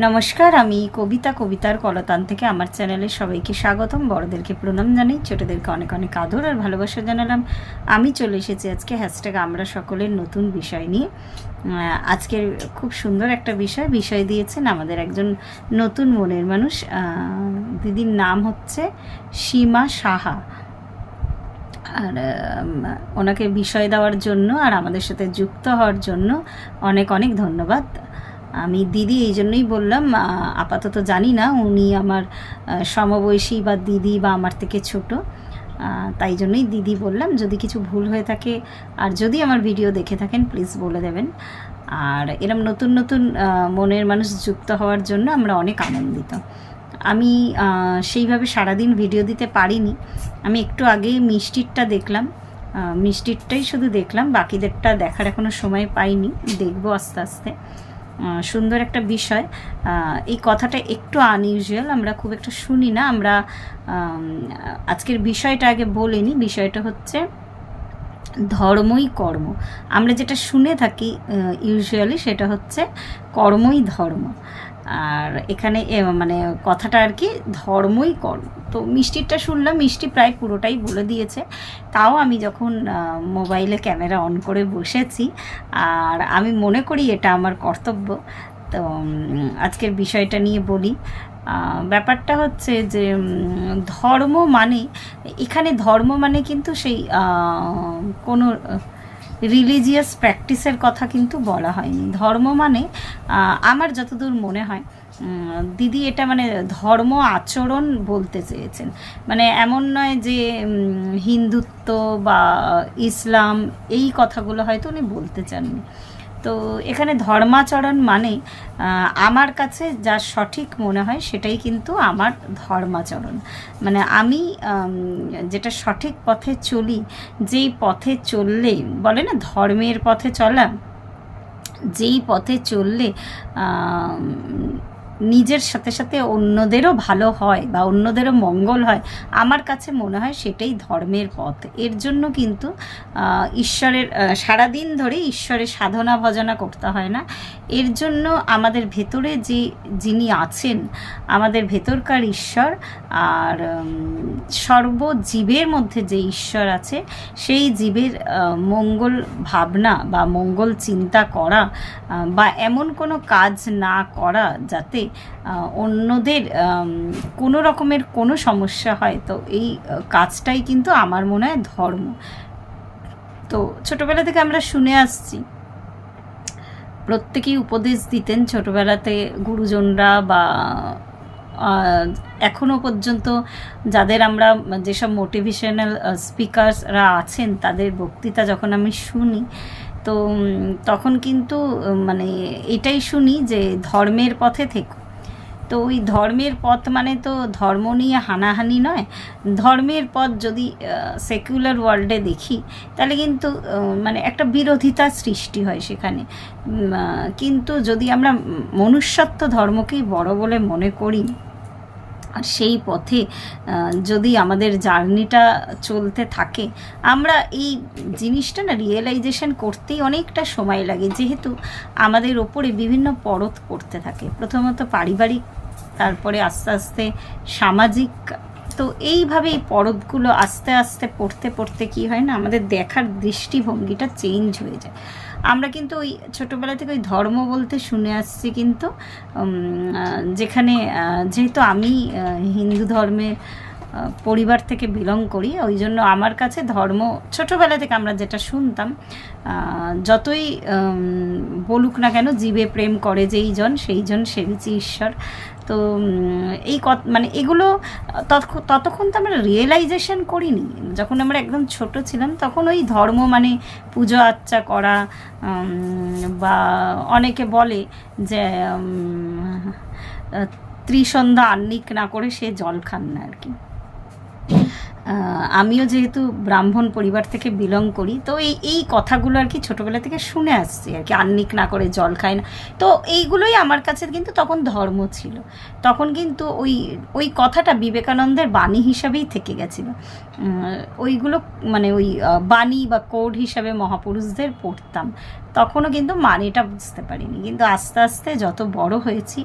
নমস্কার, আমি কবিতার কলতান থেকে আমার চ্যানেলে সবাইকে স্বাগতম। বড়দেরকে প্রণাম জানাই, ছোটদেরকে অনেক অনেক আদর আর ভালোবাসা জানালাম। আমি চলে এসেছি আজকে হ্যাশট্যাগ আমরা সকলের নতুন বিষয় নিয়ে। আজকের খুব সুন্দর একটা বিষয় দিয়েছেন আমাদের একজন নতুন মনের মানুষ। দিদির নাম হচ্ছে সীমা সাহা। আর ওনাকে বিষয় দেওয়ার জন্য আর আমাদের সাথে যুক্ত হওয়ার জন্য অনেক অনেক ধন্যবাদ। আমি দিদি এই জন্যই বললাম, আপাতত জানি না উনি আমার সমবয়সী বা দিদি বা আমার থেকে ছোট, তাই জন্যই দিদি বললাম। যদি কিছু ভুল হয়ে থাকে আর যদি আমার ভিডিও দেখে থাকেন প্লিজ বলে দেবেন। আর এরম নতুন নতুন মনের মানুষ যুক্ত হওয়ার জন্য আমরা অনেক আনন্দিত। আমি সেইভাবে সারাদিন ভিডিও দিতে পারিনি। আমি একটু আগে মিষ্টিরটা দেখলাম, মিষ্টিরটাই শুধু দেখলাম, বাকিদেরটা দেখার এখনও সময় পাইনি, দেখবো আস্তে আস্তে। সুন্দর একটা বিষয়। এই কথাটা একটু আনইউজুয়াল, আমরা খুব একটা শুনি না। আমরা আজকের বিষয়টা আগে বলে নিই। বিষয়টা হচ্ছে ধর্মই কর্ম। আমরা যেটা শুনে থাকি ইউজুয়ালি সেটা হচ্ছে কর্মই ধর্ম, আর এখানে মানে কথাটা আর কি ধর্মই কর্ম। তো মিষ্টিরটা শুনলাম, মিষ্টি প্রায় পুরোটাই বলে দিয়েছে। তাও আমি যখন মোবাইলে ক্যামেরা অন করে বসেছি, আর আমি মনে করি এটা আমার কর্তব্য, তো আজকের বিষয়টা নিয়ে বলি। ব্যাপারটা হচ্ছে যে ধর্ম মানে, এখানে ধর্ম মানে কিন্তু সেই কোনো রিলিজিয়াস প্র্যাকটিসের কথা কিন্তু বলা হয়নি। ধর্ম মানে আমার যতদূর মনে হয় দিদি এটা মানে ধর্ম আচরণ বলতে চেয়েছেন। মানে এমন নয় যে হিন্দুত্ব বা ইসলাম এই কথাগুলো হয়তো উনি বলতে চাননি। তো এখানে ধর্মাচরণ মানে আমার কাছে যা সঠিক মনে হয় সেটাই কিন্তু আমার ধর্মাচরণ। মানে আমি যেটা সঠিক পথে চলি, যেই পথে চললে বলে না ধর্মের পথে চলা, যেই পথে চললে নিজের সাথে সাথে অন্যদেরও ভালো হয় বা অন্যদেরও মঙ্গল হয়, আমার কাছে মনে হয় সেটাই ধর্মের পথ। এর জন্য কিন্তু ঈশ্বরের সারাদিন ধরে ঈশ্বরের সাধনা ভজনা করতে হয় না। এর জন্য আমাদের ভেতরে যে যিনি আছেন, আমাদের ভেতরকার ঈশ্বর, আর সর্বজীবের মধ্যে যে ঈশ্বর আছে, সেই জীবের মঙ্গল ভাবনা বা মঙ্গল চিন্তা করা বা এমন কোনো কাজ না করা যাতে অন্যদের কোনো রকমের কোনো সমস্যা হয়, তো এই কাজটাই কিন্তু আমার মনে হয় ধর্ম। তো ছোটোবেলা থেকে আমরা শুনে আসছি, প্রত্যেকেই উপদেশ দিতেন ছোটোবেলাতে গুরুজনরা, বা এখনও পর্যন্ত যাদের আমরা যেসব মোটিভেশনাল স্পিকারসরা আছেন তাদের বক্তৃতা যখন আমি শুনি, তো তখন কিন্তু মানে এটাই শুনি যে ধর্মের পথে থেকো। তো ওই ধর্মের পথ মানে তো ধর্ম নিয়ে হানাহানি নয়। ধর্মের পথ যদি সেকুলার ওয়ার্ল্ডে দেখি তাহলে কিন্তু মানে একটা বিরোধিতা সৃষ্টি হয় সেখানে। কিন্তু যদি আমরা মনুষ্যত্ব ধর্মকেই বড় বলে মনে করি, আর সেই পথে যদি আমাদের জার্নিটা চলতে থাকে, আমরা এই জিনিসটা না রিয়েলাইজেশন করতেই অনেকটা সময় লাগে, যেহেতু আমাদের ওপরে বিভিন্ন পরত পড়তে থাকে। প্রথমত পারিবারিক, তারপরে আস্তে আস্তে সামাজিক। তো এইভাবে এই পরতগুলো আস্তে আস্তে পড়তে পড়তে কী হয় না, আমাদের দেখার দৃষ্টিভঙ্গিটা চেঞ্জ হয়ে যায়। আমরা কিন্তু ওই ছোটোবেলা থেকে ওই ধর্ম বলতে শুনে আসছি, কিন্তু যেখানে যেহেতু আমি হিন্দু ধর্মে পরিবার থেকে বিলং করি, ওই জন্য আমার কাছে ধর্ম ছোটোবেলা থেকে আমরা যেটা শুনতাম, যতই বলুক না কেন, জীবে প্রেম করে যেই জন সেই জন সেবিচি ঈশ্বর। তো এই মানে এগুলো ততক্ষণ তো আমরা রিয়েলাইজেশন করিনি। যখন আমরা একদম ছোট ছিলাম তখন ওই ধর্ম মানে পুজো আর্চা করা, বা অনেকে বলে যে ত্রিসন্ধ্যা আহ্নিক না করে সে জল খান না আর কি। আমিও যেহেতু ব্রাহ্মণ পরিবার থেকে বিলং করি, তো এই কথাগুলো আর কি ছোটোবেলা থেকে শুনে আসছি আর কি, আহ্নিক না করে জল খায় না। তো এইগুলোই আমার কাছে কিন্তু তখন ধর্ম ছিল। তখন কিন্তু ওই কথাটা বিবেকানন্দের বাণী হিসাবেই থেকে গেছিলো। ওইগুলো মানে ওই বাণী বা কোড হিসাবে মহাপুরুষদের পড়তাম, তখনও কিন্তু মানেটা বুঝতে পারিনি। কিন্তু আস্তে আস্তে যত বড় হয়েছি,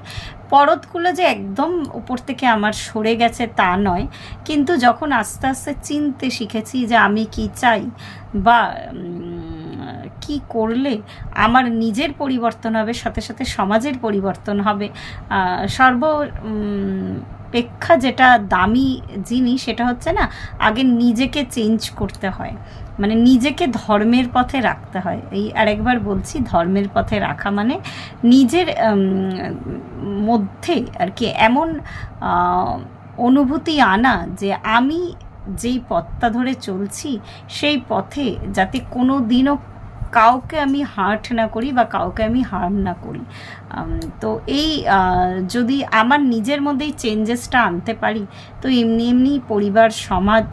পরতগুলো যে একদম উপর থেকে আমার সরে গেছে তা নয়, কিন্তু যখন আস্তে আস্তে চিনতে শিখেছি যে আমি কি চাই বা কি করলে আমার নিজের পরিবর্তন হবে, সাথে সাথে সমাজের পরিবর্তন হবে, সর্বপেক্ষা যেটা দামি জিনিস সেটা হচ্ছে না, আগে নিজেকে চেঞ্জ করতে হয়, মানে নিজেকে ধর্মের পথে রাখতে হয়। এই আরেকবার বলছি, ধর্মের পথে রাখা মানে নিজের মধ্যে আর কি এমন অনুভূতি আনা যে আমি যেই পথটা ধরে চলছি সেই পথে যাতে কোনো দিনও কাউকে আমি হার্ট না করি বা কাউকে আমি হার্ম না করি। তো এই যদি আমার নিজের মধ্যেই চেঞ্জেসটা আনতে পারি, তো এমনি এমনি পরিবার, সমাজ,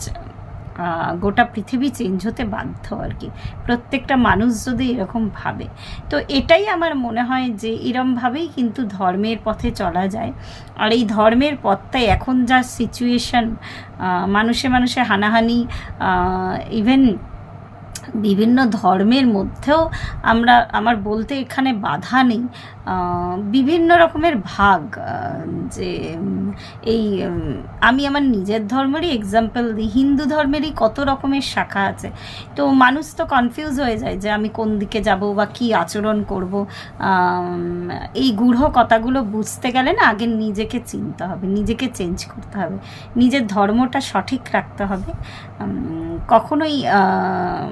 গোটা পৃথিবী চেঞ্জ হতে বাধ্য আর কি, প্রত্যেকটা মানুষ যদি এরকম ভাবে। তো এটাই আমার মনে হয় যে এরমভাবেই কিন্তু ধর্মের পথে চলা যায়। আর এই ধর্মের পথটাই এখন যা সিচুয়েশন, মানুষে মানুষে হানাহানি, ইভেন বিভিন্ন ধর্মের মধ্যেও আমার বলতে এখানে বাধা নেই, বিভিন্ন রকমের ভাগ, যে এই আমি আমার নিজের ধর্মেরই এক্সাম্পল দিই, হিন্দু ধর্মেরই কত রকমের শাখা আছে। তো মানুষ তো কনফিউজ হয়ে যায় যে আমি কোন দিকে যাব বা কী আচরণ করব। এই গূঢ় কথাগুলো বুঝতে গেলে না আগে নিজেকে চিনতে হবে, নিজেকে চেঞ্জ করতে হবে, নিজের ধর্মটা সঠিক রাখতে হবে। কখনোই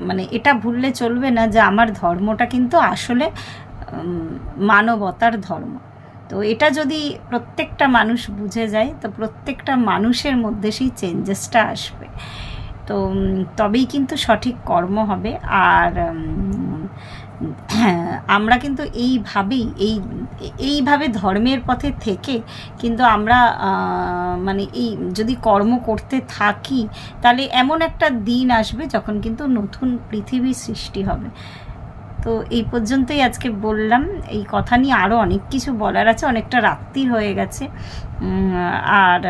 মানে এটা ভুললে চলবে না যে আমার ধর্মটা কিন্তু আসলে মানবতার ধর্ম। তো এটা যদি প্রত্যেকটা মানুষ বুঝে যায়, তো প্রত্যেকটা মানুষের মধ্যে সেই চেঞ্জেসটা আসবে, তো তবেই কিন্তু সঠিক কর্ম হবে। আর আমরা কিন্তু এইভাবে ধর্মের পথে থেকে কিন্তু আমরা মানে এই যদি কর্ম করতে থাকি, তাহলে এমন একটা দিন আসবে যখন কিন্তু নতুন পৃথিবী সৃষ্টি হবে। তো এই পর্যন্তই আজকে বললাম। এই কথা নিয়ে আরও অনেক কিছু বলার আছে, অনেকটা রাত্রি হয়ে গেছে, আর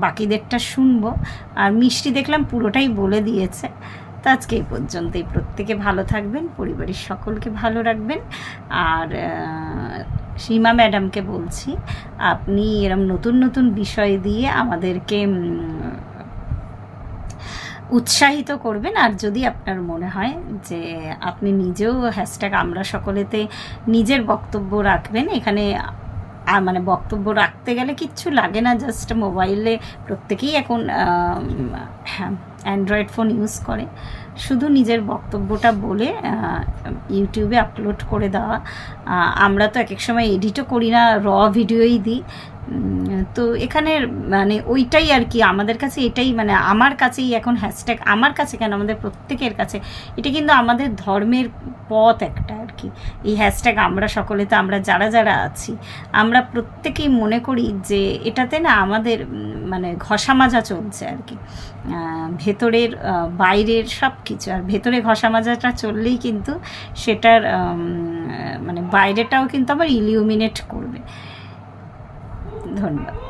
বাকিদেরটা শুনবো। আর মিষ্টি দেখলাম পুরোটাই বলে দিয়েছে। তো আজকে এই পর্যন্তই। প্রত্যেকে ভালো থাকবেন, পরিবারের সকলকে ভালো রাখবেন। আর সীমা ম্যাডামকে বলছি, আপনি এরম নতুন নতুন বিষয় দিয়ে আমাদেরকে উৎসাহিত করবেন। আর যদি আপনার মনে হয় যে আপনি নিজেও হ্যাশট্যাগ আমরা সকলেতে নিজের বক্তব্য রাখবেন, এখানে মানে বক্তব্য রাখতে গেলে কিচ্ছু লাগে না, জাস্ট মোবাইলে প্রত্যেকেই এখন অ্যান্ড্রয়েড ফোন ইউজ করে, শুধু নিজের বক্তব্যটা বলে ইউটিউবে আপলোড করে দেওয়া। আমরা তো এক এক সময় এডিটও করি না, র ভিডিওই দিই। তো এখানে মানে ওইটাই আর কি আমাদের কাছে, এটাই মানে আমার কাছেই এখন হ্যাশট্যাগ, আমার কাছে কেন আমাদের প্রত্যেকের কাছে এটা কিন্তু আমাদের ধর্মের পথ একটা আর কি। এই হ্যাশট্যাগ আমরা সকলেতে আমরা যারা যারা আছি, আমরা প্রত্যেকেই মনে করি যে এটাতে না আমাদের মানে ঘষা মাজা চলছে আর কি, ভেতরের বাইরের সব কিছু। আর ভেতরে ঘষা মাজাটা চললেই কিন্তু সেটার মানে বাইরেটাও কিন্তু আবার ইলিউমিনেট করবে। ধন্যবাদ।